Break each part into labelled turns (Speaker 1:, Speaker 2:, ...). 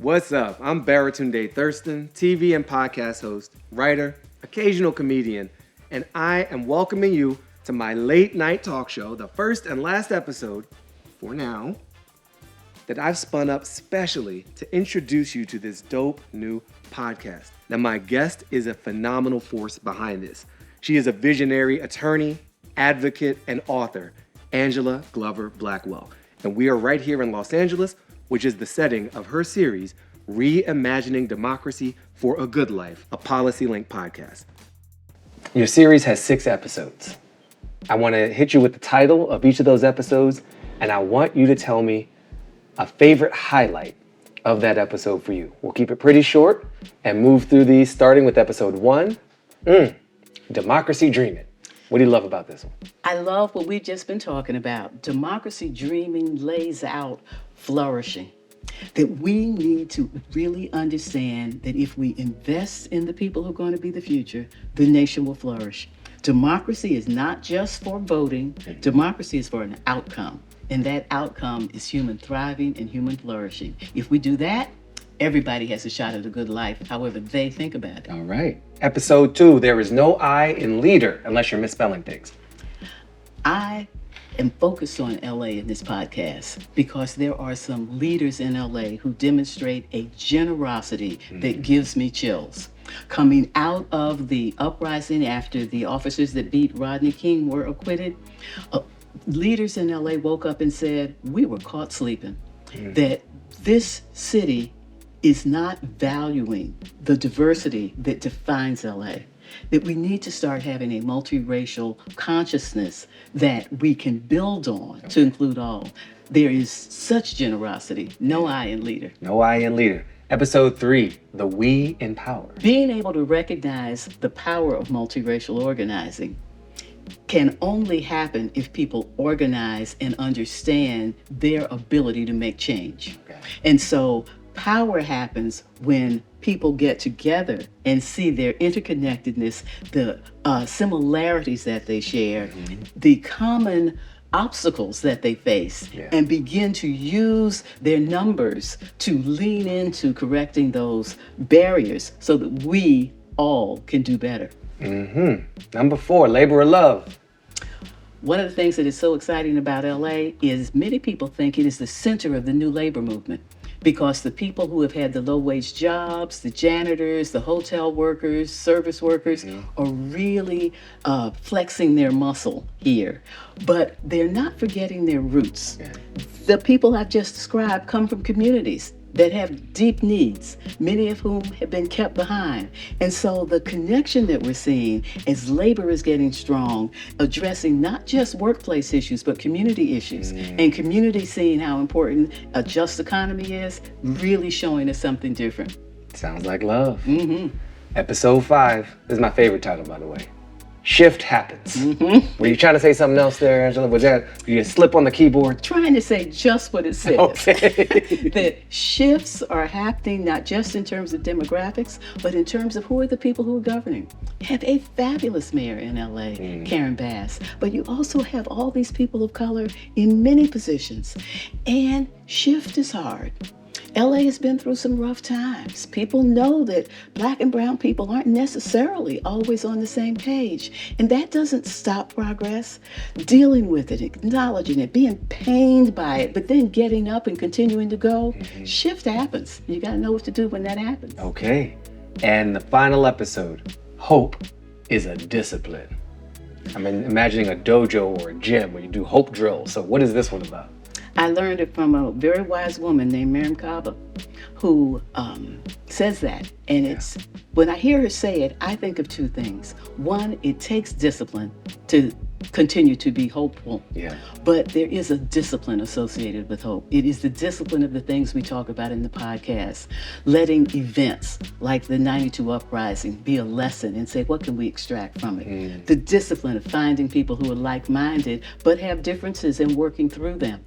Speaker 1: What's up? I'm Baratunde Thurston, TV and podcast host, writer, occasional comedian, and I am welcoming you to my late night talk show, the first and last episode, for now, that I've spun up specially to introduce you to this dope new podcast. Now, my guest is a phenomenal force behind this. She is a visionary attorney, advocate, and author, Angela Glover Blackwell. And we are right here in Los Angeles, which is the setting of her series, Reimagining Democracy for a Good Life, a Policy Link podcast. Your series has 6 episodes. I want to hit you with the title of each of those episodes, and I want you to tell me a favorite highlight of that episode for you. We'll keep it pretty short and move through these, starting with episode 1, Democracy Dreaming. What do you love about this one?
Speaker 2: I love what we've just been talking about. Democracy dreaming lays out flourishing. That we need to really understand that if we invest in the people who are going to be the future, the nation will flourish. Democracy is not just for voting. Democracy is for an outcome. And that outcome is human thriving and human flourishing. If we do that, everybody has a shot at a good life, however they think about it.
Speaker 1: All right. Episode 2, there is no I in leader, unless you're misspelling things.
Speaker 2: I am focused on LA in this podcast because there are some leaders in LA who demonstrate a generosity that gives me chills. Coming out of the uprising after the officers that beat Rodney King were acquitted, leaders in LA woke up and said, we were caught sleeping, that this city is not valuing the diversity that defines LA, that we need to start having a multiracial consciousness that we can build on to include all. There is such generosity. No I in leader.
Speaker 1: No I in leader. Episode 3, the we in power.
Speaker 2: Being able to recognize the power of multiracial organizing can only happen if people organize and understand their ability to make change.
Speaker 1: Okay.
Speaker 2: And so power happens when people get together and see their interconnectedness, the similarities that they share, the common obstacles that they face, and begin to use their numbers to lean into correcting those barriers so that we all can do better.
Speaker 1: Number 4, labor of love.
Speaker 2: One of the things that is so exciting about LA is many people think it is the center of the new labor movement because the people who have had the low-wage jobs, the janitors, the hotel workers, service workers, are really flexing their muscle here. But they're not forgetting their roots. The people I've just described come from communities that have deep needs, many of whom have been kept behind. And so the connection that we're seeing as labor is getting strong, addressing not just workplace issues, but community issues, and community seeing how important a just economy is, really showing us something different.
Speaker 1: Sounds like love. Episode 5, this is my favorite title, by the way. Shift happens. Were you trying to say something else there, Angela? Was that, you slip on the keyboard?
Speaker 2: Trying to say just what it says.
Speaker 1: Okay.
Speaker 2: That shifts are happening not just in terms of demographics, but in terms of who are the people who are governing. You have a fabulous mayor in LA, Karen Bass, but you also have all these people of color in many positions. And shift is hard. LA has been through some rough times. People know that Black and brown people aren't necessarily always on the same page. And that doesn't stop progress. Dealing with it, acknowledging it, being pained by it, but then getting up and continuing to go. Shift happens. You gotta know what to do when that happens.
Speaker 1: Okay. And the final episode, hope is a discipline. I'm imagining a dojo or a gym where you do hope drills. So what is this one about?
Speaker 2: I learned it from a very wise woman named Miriam Kaba, who says that. And it's, when I hear her say it, I think of 2 things. One, it takes discipline to continue to be hopeful. But there is a discipline associated with hope. It is the discipline of the things we talk about in the podcast, letting events like the 92 uprising be a lesson and say, what can we extract from it? The discipline of finding people who are like-minded but have differences and working through them.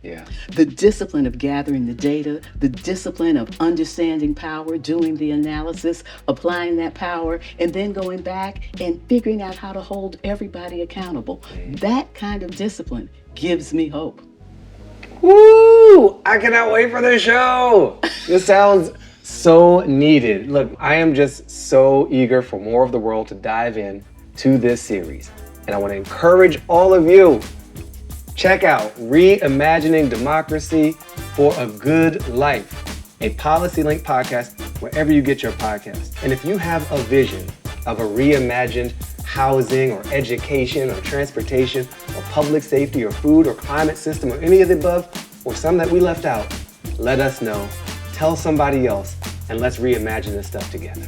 Speaker 2: The discipline of gathering the data, the discipline of understanding power, doing the analysis, applying that power, and then going back and figuring out how to hold everybody accountable. That kind of discipline gives me hope.
Speaker 1: Woo! I cannot wait for the show. This sounds So needed. Look, I am just so eager for more of the world to dive in to this series. And I want to encourage all of you, check out Reimagining Democracy for a Good Life, a Policy Link podcast wherever you get your podcast. And if you have a vision of a reimagined housing or education or transportation or public safety or food or climate system or any of the above, or some that we left out, let us know. Tell somebody else, and let's reimagine this stuff together.